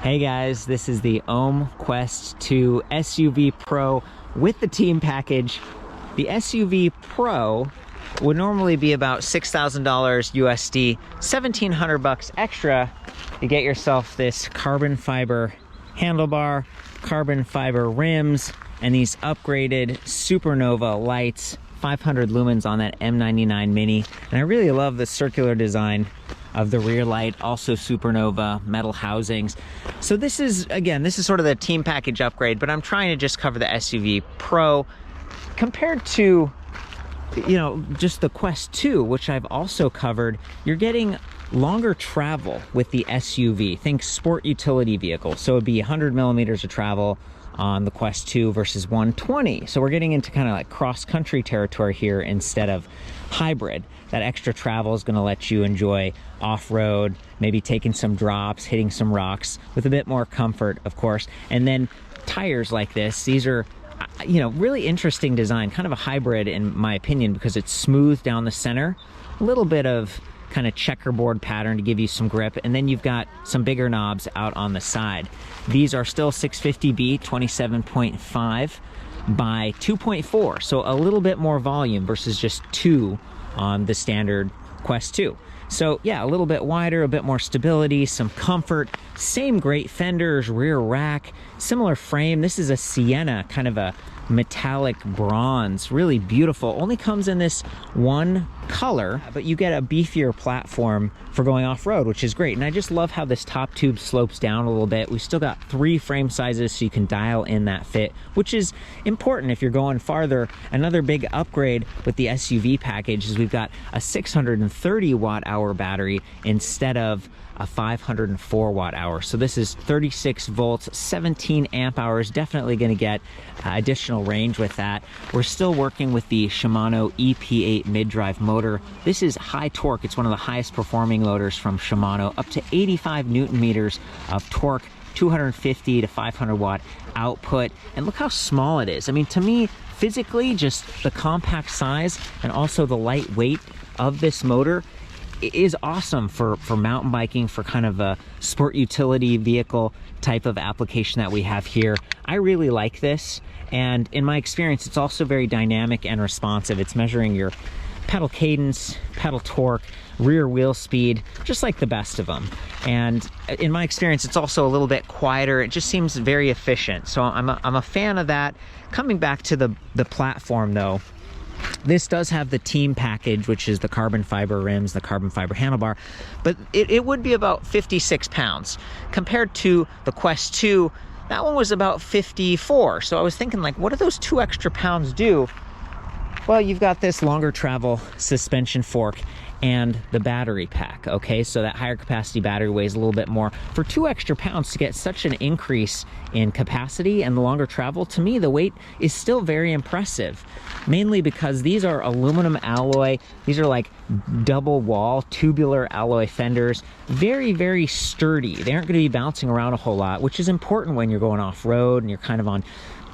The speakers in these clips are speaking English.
Hey guys, this is the OHM Quest 2 SUV Pro with the team package. The SUV Pro would normally be about $6,000 USD, $1,700 extra to get yourself this carbon fiber handlebar, carbon fiber rims, and these upgraded Supernova lights, 500 lumens on that M99 Mini. And I really love the circular design of the rear light, also Supernova, metal housings. So this is, again, this is sort of the team package upgrade, but I'm trying to just cover the SUV Pro compared to, you know, just the Quest 2, which I've also covered. You're getting longer travel with the SUV. Think sport utility vehicle. So it'd be 100 millimeters of travel on the Quest 2 versus 120. So we're getting into kind of like cross-country territory here instead of hybrid. That extra travel is going to let you enjoy off-road, maybe taking some drops, hitting some rocks with a bit more comfort, of course. And then tires like this, these are, you know, really interesting design, kind of a hybrid in my opinion, because it's smooth down the center, a little bit of kind of checkerboard pattern to give you some grip, and then you've got some bigger knobs out on the side. These are still 650B 27.5 by 2.4, so a little bit more volume versus just 2 on the standard Quest 2. So yeah, a little bit wider, a bit more stability, some comfort, same great fenders, rear rack, similar frame. This is a sienna, kind of a metallic bronze, really beautiful. Only comes in this one color, but you get a beefier platform for going off-road, which is great. And I just love how this top tube slopes down a little bit. We still got 3 frame sizes, so you can dial in that fit, which is important if you're going farther. Another big upgrade with the SUV package is we've got a 630 watt-hour battery instead of a 504 watt-hour. So this is 36 volts, 17 amp hours, definitely going to get additional range with that. We're still working with the Shimano EP8 mid-drive motor. This is high torque. It's one of the highest performing motors from Shimano, up to 85 newton meters of torque, 250 to 500 watt output. And look how small it is. I mean, to me, physically, just the compact size and also the light weight of this motor is awesome for mountain biking, for kind of a sport utility vehicle type of application that we have here. I really like this, and in my experience, it's also very dynamic and responsive. It's measuring your pedal cadence, pedal torque, rear wheel speed, just like the best of them. And in my experience, it's also a little bit quieter. It just seems very efficient. So I'm a fan of that. Coming back to the platform though, this does have the team package, which is the carbon fiber rims, the carbon fiber handlebar, but it would be about 56 pounds. Compared to the Quest 2, that one was about 54. So I was thinking, like, what do those 2 extra pounds do? Well, you've got this longer travel suspension fork and the battery pack, okay? So that higher capacity battery weighs a little bit more. For 2 extra pounds to get such an increase in capacity and the longer travel, to me, the weight is still very impressive, mainly because these are aluminum alloy. These are like double wall tubular alloy fenders, very, very sturdy. They aren't going to be bouncing around a whole lot, which is important when you're going off-road and you're kind of on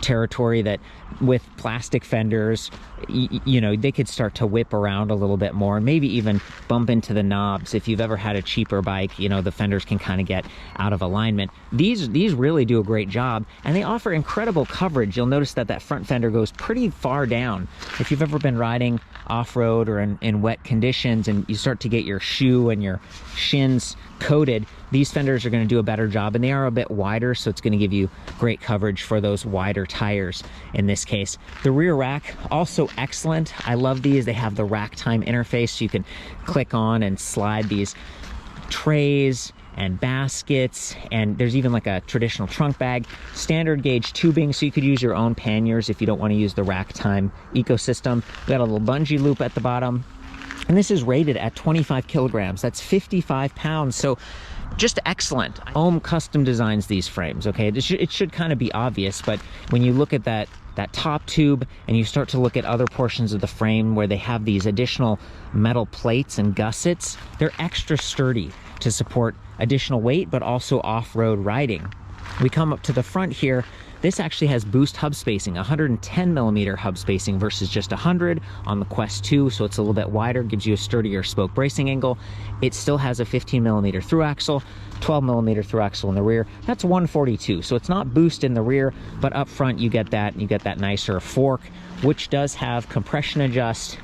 territory that with plastic fenders, you know, they could start to whip around a little bit more and maybe even bump into the knobs. If you've ever had a cheaper bike, you know, the fenders can kind of get out of alignment. These really do a great job, and they offer incredible coverage. You'll notice that that front fender goes pretty far down. If you've ever been riding off-road or in wet conditions and you start to get your shoe and your shins coated, these fenders are going to do a better job, and they are a bit wider, so it's going to give you great coverage for those wider tires in this case. The rear rack, also excellent. I love these. They have the rack time interface, so you can click on and slide these trays and baskets, and there's even like a traditional trunk bag, standard gauge tubing, so you could use your own panniers if you don't want to use the rack time ecosystem. We got a little bungee loop at the bottom, and this is rated at 25 kilograms. That's 55 pounds. So just excellent. OHM custom designs these frames, okay? It should kind of be obvious, but when you look at that top tube and you start to look at other portions of the frame where they have these additional metal plates and gussets, they're extra sturdy to support additional weight, but also off-road riding. We come up to the front here. This actually has boost hub spacing, 110 millimeter hub spacing versus just 100 on the Quest 2, so it's a little bit wider, gives you a sturdier spoke bracing angle. It still has a 15 millimeter through axle, 12 millimeter through axle in the rear. That's 142, so it's not boost in the rear, but up front you get that nicer fork, which does have compression adjust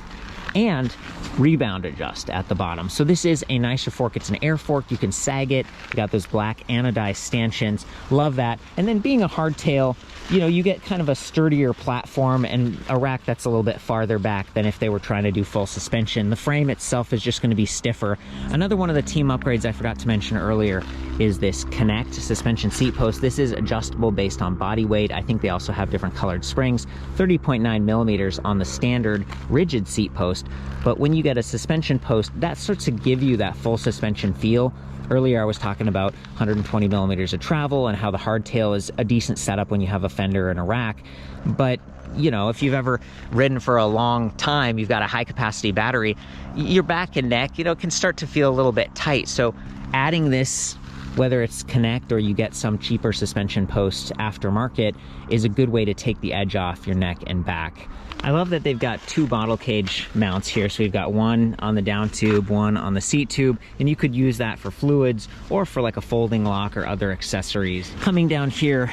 and rebound adjust at the bottom. So this is a nicer fork. It's an air fork. You can sag it. You got those black anodized stanchions. Love that. And then being a hardtail, you know, you get kind of a sturdier platform and a rack that's a little bit farther back than if they were trying to do full suspension. The frame itself is just going to be stiffer. Another one of the team upgrades I forgot to mention earlier is this Connect suspension seat post. This is adjustable based on body weight. I think they also have different colored springs, 30.9 millimeters on the standard rigid seat post. But when you get a suspension post, that starts to give you that full suspension feel. Earlier I was talking about 120 millimeters of travel and how the hardtail is a decent setup when you have a fender and a rack. But you know, if you've ever ridden for a long time, you've got a high capacity battery, your back and neck, you know, can start to feel a little bit tight. So adding this, whether it's Connect or you get some cheaper suspension posts aftermarket, is a good way to take the edge off your neck and back. I love that they've got two bottle cage mounts here. So we've got one on the down tube, one on the seat tube, and you could use that for fluids or for like a folding lock or other accessories. Coming down here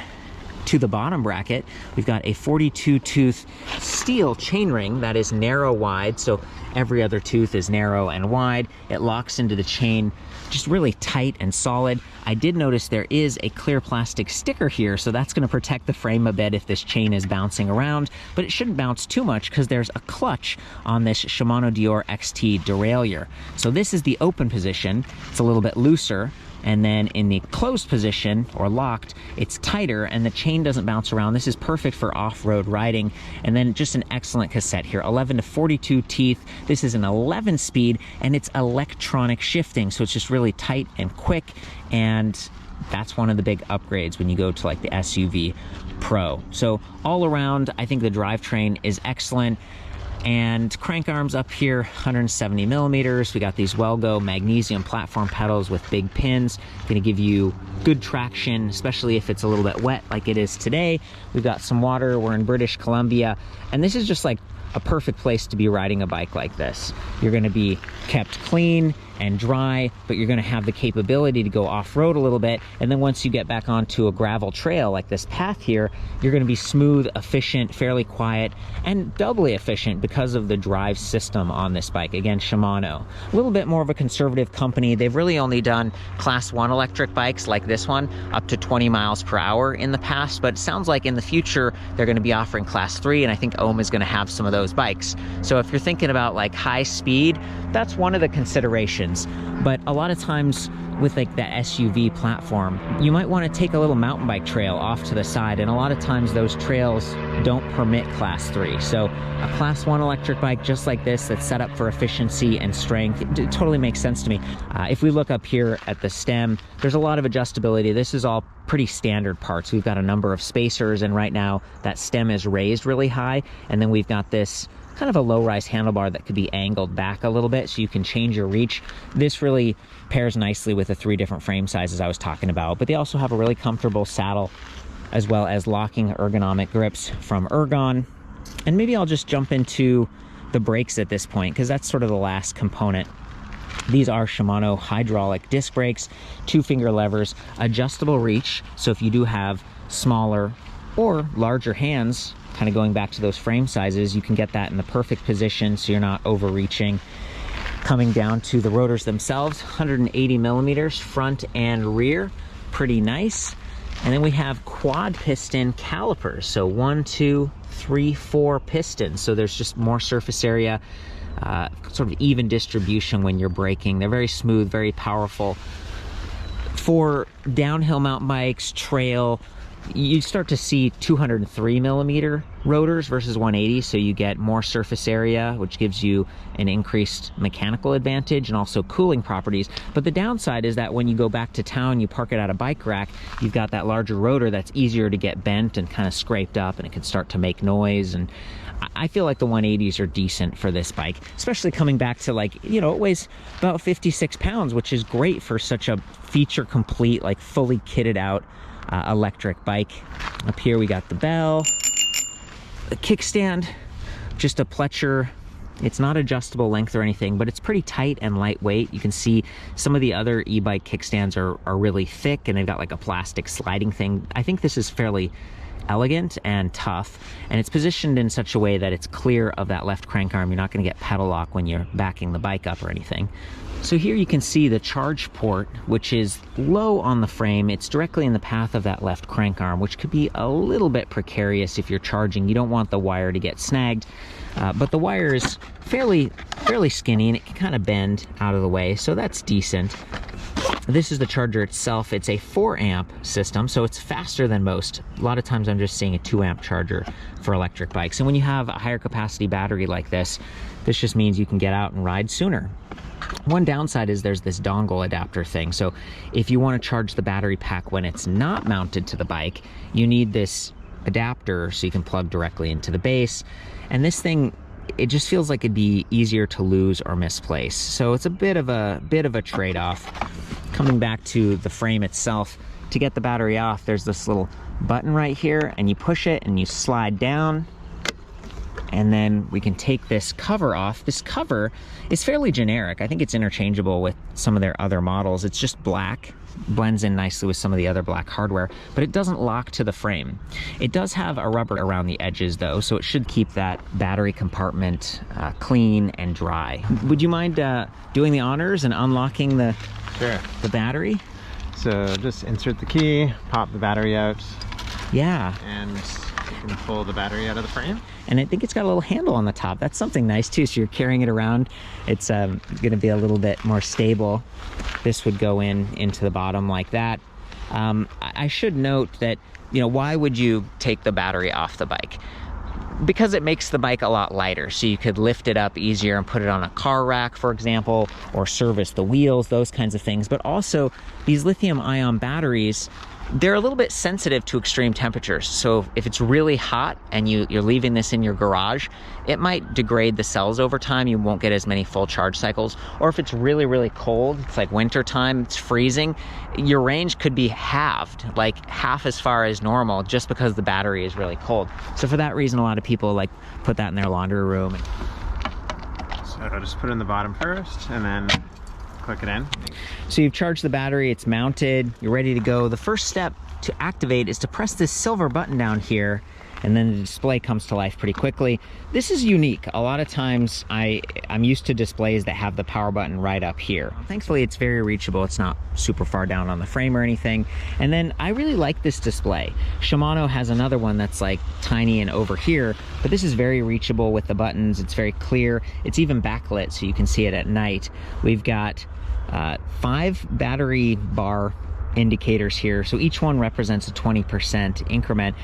to the bottom bracket, we've got a 42 tooth steel chainring that is narrow wide, so every other tooth is narrow and wide. It locks into the chain just really tight and solid. I did notice there is a clear plastic sticker here, so that's going to protect the frame a bit if this chain is bouncing around, but it shouldn't bounce too much because there's a clutch on this Shimano Deore XT derailleur. So this is the open position. It's a little bit looser. And then in the closed position or locked, it's tighter and the chain doesn't bounce around. This is perfect for off-road riding. And then just an excellent cassette here, 11 to 42 teeth. This is an 11 speed and it's electronic shifting. So it's just really tight and quick. And that's one of the big upgrades when you go to like the SUV Pro. So all around, I think the drivetrain is excellent. And crank arms up here, 170 millimeters. We got these Wellgo magnesium platform pedals with big pins. Gonna give you good traction, especially if it's a little bit wet like it is today. We've got some water. We're in British Columbia. And this is just like a perfect place to be riding a bike like this. You're gonna be kept clean and dry, but you're gonna have the capability to go off-road a little bit. And then once you get back onto a gravel trail like this path here, you're gonna be smooth, efficient, fairly quiet, and doubly efficient because of the drive system on this bike. Again, Shimano. A little bit more of a conservative company. They've really only done Class 1 electric bikes like this one, up to 20 miles per hour in the past, but it sounds like in the future, they're gonna be offering Class 3, and I think OHM is gonna have some of those bikes. So if you're thinking about like high speed, that's one of the considerations. But a lot of times with like that SUV platform, you might want to take a little mountain bike trail off to the side, and a lot of times those trails don't permit Class 3. So a Class 1 electric bike just like this that's set up for efficiency and strength, it totally makes sense to me. If we look up here at the stem, there's a lot of adjustability. This is all pretty standard parts. We've got a number of spacers, and right now that stem is raised really high, and then we've got this kind of a low-rise handlebar that could be angled back a little bit so you can change your reach. This really pairs nicely with the 3 different frame sizes I was talking about, but they also have a really comfortable saddle as well as locking ergonomic grips from Ergon. And maybe I'll just jump into the brakes at this point because that's sort of the last component. These are Shimano hydraulic disc brakes, 2-finger levers, adjustable reach. So if you do have smaller or larger hands, kind of going back to those frame sizes, you can get that in the perfect position so you're not overreaching. Coming down to the rotors themselves, 180 millimeters front and rear, pretty nice. And then we have quad piston calipers, so 1, 2, 3, 4 pistons, so there's just more surface area, sort of even distribution when you're braking. They're very smooth, very powerful. For downhill mountain bikes, trail, you start to see 203 millimeter rotors versus 180, so you get more surface area, which gives you an increased mechanical advantage and also cooling properties. But the downside is that when you go back to town, you park it at a bike rack, you've got that larger rotor that's easier to get bent and kind of scraped up, and it can start to make noise. And I feel like the 180s are decent for this bike, especially coming back to, like, you know, it weighs about 56 pounds, which is great for such a feature complete, like fully kitted out electric bike. Up here we got the bell, the kickstand, just a Puncture. It's not adjustable length or anything, but it's pretty tight and lightweight. You can see some of the other e-bike kickstands are really thick, and they've got like a plastic sliding thing. I think this is fairly elegant and tough, and it's positioned in such a way that it's clear of that left crank arm. You're not going to get pedal lock when you're backing the bike up or anything. So here you can see the charge port, which is low on the frame. It's directly in the path of that left crank arm, which could be a little bit precarious if you're charging. You don't want the wire to get snagged, but the wire is fairly skinny, and it can kind of bend out of the way, so that's decent. This is the charger itself. It's a 4-amp system, so it's faster than most. A lot of times I'm just seeing a 2-amp charger for electric bikes. And when you have a higher capacity battery like this just means you can get out and ride sooner. One downside is there's this dongle adapter thing. So if you want to charge the battery pack when it's not mounted to the bike, you need this adapter so you can plug directly into the base. And this thing, it just feels like it'd be easier to lose or misplace. So it's a bit of a trade-off. Coming back to the frame itself, to get the battery off, there's this little button right here, and you push it and you slide down, and then we can take this cover off. This cover is fairly generic. I think it's interchangeable with some of their other models. It's just black, blends in nicely with some of the other black hardware, but it doesn't lock to the frame. It does have a rubber around the edges though, so it should keep that battery compartment clean and dry. Would you mind doing the honors and unlocking the battery? So just insert the key, pop the battery out. Yeah. And you can pull the battery out of the frame. And I think it's got a little handle on the top. That's something nice too. So you're carrying it around. It's going to be a little bit more stable. This would go into the bottom like that. I should note that, you know, why would you take the battery off the bike? Because it makes the bike a lot lighter, so you could lift it up easier and put it on a car rack, for example, or service the wheels, those kinds of things. But also, these lithium-ion batteries, they're a little bit sensitive to extreme temperatures. So if it's really hot and you're leaving this in your garage, it might degrade the cells over time. You won't get as many full charge cycles. Or if it's really, really cold, it's like winter time, it's freezing, your range could be halved, like half as far as normal, just because the battery is really cold. So for that reason, a lot of people like put that in their laundry room. So I'll just put it in the bottom first, and then click it in. So you've charged the battery, it's mounted, you're ready to go. The first step to activate is to press this silver button down here, and then the display comes to life pretty quickly. This is unique. A lot of times I'm used to displays that have the power button right up here. Thankfully, it's very reachable. It's not super far down on the frame or anything. And then I really like this display. Shimano has another one that's like tiny and over here, but this is very reachable with the buttons. It's very clear. It's even backlit, so you can see it at night. We've got 5 battery bar indicators here, so each one represents a 20% increment.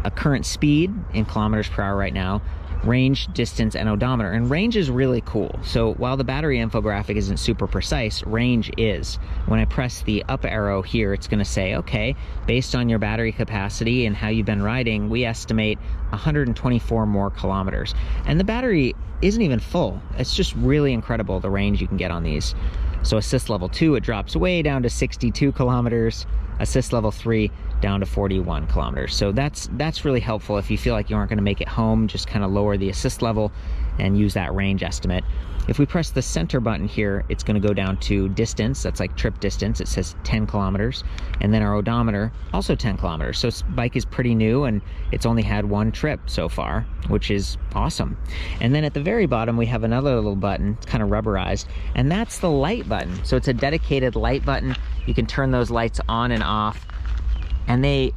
A current speed in kilometers per hour right now, range, distance, and odometer. And range is really cool. So while the battery infographic isn't super precise, range is. When I press the up arrow here, it's going to say, okay, based on your battery capacity and how you've been riding, we estimate 124 more kilometers. And the battery isn't even full. It's just really incredible the range you can get on these. So assist level 2, it drops way down to 62 kilometers. Assist level 3 down to 41 kilometers. So that's really helpful if you feel like you aren't going to make it home. Just kind of lower the assist level and use that range estimate. If we press the center button here, it's going to go down to distance. That's like trip distance. It says 10 kilometers. And then our odometer, also 10 kilometers. So this bike is pretty new, and it's only had 1 trip so far, which is awesome. And then at the very bottom, we have another little button. It's kind of rubberized, and that's the light button. So it's a dedicated light button. You can turn those lights on and off, and they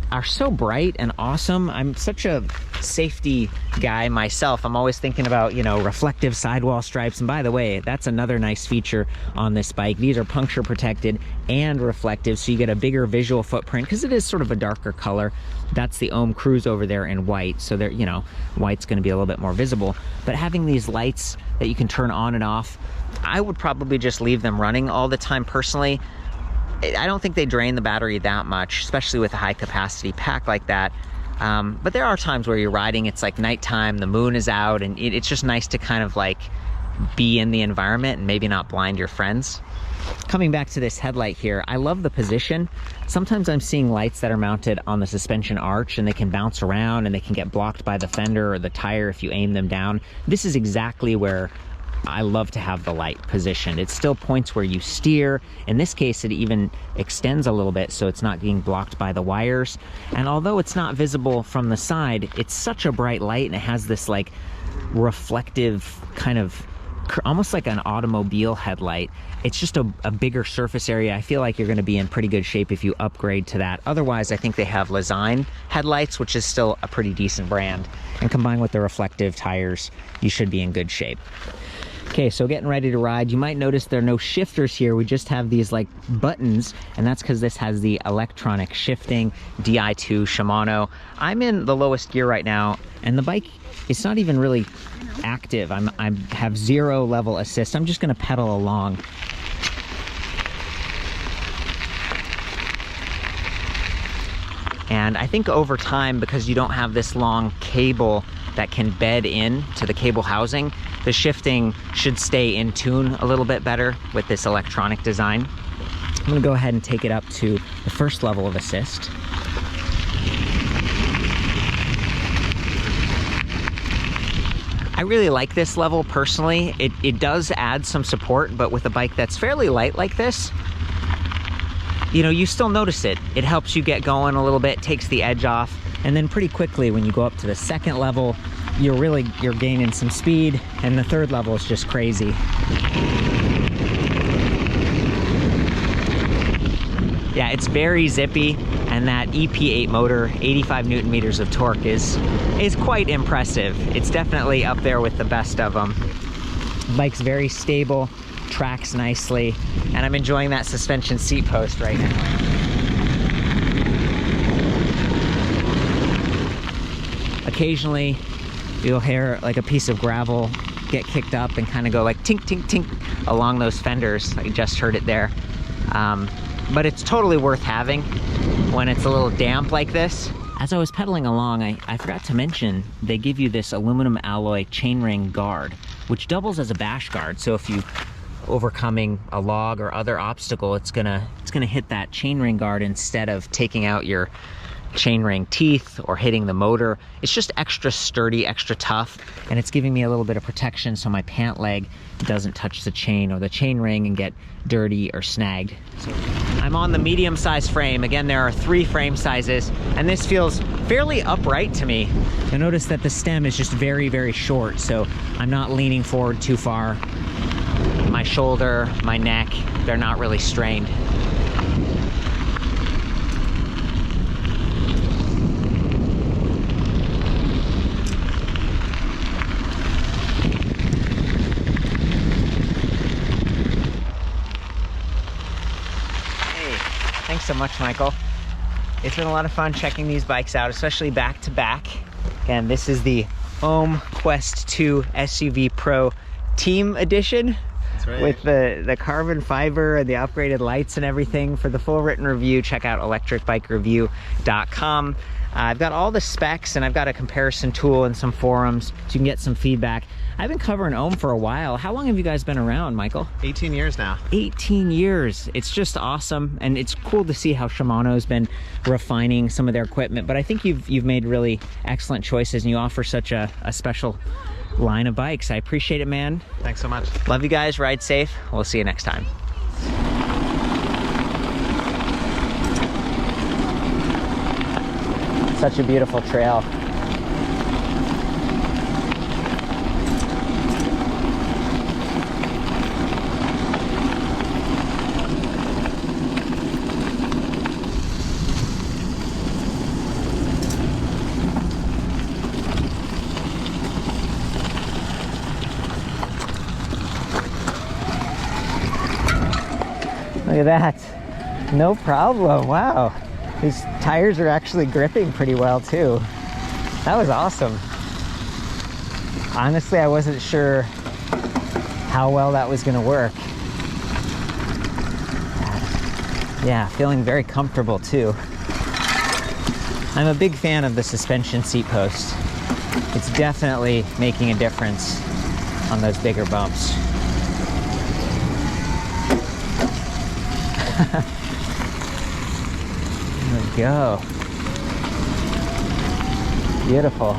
are so bright and awesome. I'm such a safety guy myself. I'm always thinking about, you know, reflective sidewall stripes. And by the way, that's another nice feature on this bike. These are puncture protected and reflective, so you get a bigger visual footprint because it is sort of a darker color. That's the OHM Cruise over there in white, so they're, you know, white's going to be a little bit more visible. But having these lights that you can turn on and off, I would probably just leave them running all the time personally. I don't think they drain the battery that much, especially with a high capacity pack like that. But there are times where you're riding, it's like nighttime, the moon is out, and it's just nice to kind of like be in the environment and maybe not blind your friends. Coming back to this headlight here, I love the position. Sometimes I'm seeing lights that are mounted on the suspension arch and they can bounce around and they can get blocked by the fender or the tire if you aim them down. This is exactly where I love to have the light positioned. It still points where you steer. In this case, it even extends a little bit so it's not being blocked by the wires. And although it's not visible from the side, it's such a bright light and it has this like reflective kind of, almost like an automobile headlight. It's just a bigger surface area. I feel like you're going to be in pretty good shape if you upgrade to that. Otherwise, I think they have Lezyne headlights, which is still a pretty decent brand. And combined with the reflective tires, you should be in good shape. Okay, so getting ready to ride. You might notice there are no shifters here. We just have these like buttons, and that's because this has the electronic shifting Di2 Shimano. I'm in the lowest gear right now, and the bike, it's not even really active. I have 0 level assist. I'm just gonna pedal along. And I think over time, because you don't have this long cable that can bed in to the cable housing, the shifting should stay in tune a little bit better with this electronic design. I'm gonna go ahead and take it up to the first level of assist. I really like this level personally. It does add some support, but with a bike that's fairly light like this, you know, you still notice it. It helps you get going a little bit, takes the edge off, and then pretty quickly when you go up to the second level, you're gaining some speed, and the third level is just crazy. Yeah, it's very zippy, and that EP8 motor, 85 Newton meters of torque is quite impressive. It's definitely up there with the best of them. The bike's very stable, tracks nicely, and I'm enjoying that suspension seat post right now. Occasionally, you'll hear like a piece of gravel get kicked up and kind of go like tink, tink, tink along those fenders. I just heard it there. But it's totally worth having when it's a little damp like this. As I was pedaling along, I forgot to mention they give you this aluminum alloy chainring guard, which doubles as a bash guard. So if you overcoming a log or other obstacle, it's gonna hit that chainring guard instead of taking out your chainring teeth or hitting the motor. It's just extra sturdy, extra tough, and it's giving me a little bit of protection so my pant leg doesn't touch the chain or the chain ring and get dirty or snagged. So I'm on the medium-sized frame. Again, there are 3 frame sizes, and this feels fairly upright to me. You'll notice that the stem is just very, very short, so I'm not leaning forward too far. My shoulder, my neck, they're not really strained. Thanks so much, Michael. It's been a lot of fun checking these bikes out, especially back to back. Again, this is the OHM Quest 2 SUV Pro Team Edition. That's right. With the carbon fiber and the upgraded lights and everything. For the full written review, check out ElectricBikeReview.com. I've got all the specs, and I've got a comparison tool and some forums so you can get some feedback. I've been covering OHM for a while. How long have you guys been around, Michael? 18 years now. 18 years. It's just awesome, and it's cool to see how Shimano's been refining some of their equipment. But I think you've made really excellent choices, and you offer such a special line of bikes. I appreciate it, man. Thanks so much. Love you guys. Ride safe. We'll see you next time. Such a beautiful trail. Look at that. No problem. Wow. These tires are actually gripping pretty well too. That was awesome. Honestly, I wasn't sure how well that was gonna work. Yeah, feeling very comfortable too. I'm a big fan of the suspension seat post. It's definitely making a difference on those bigger bumps. There we go. Beautiful.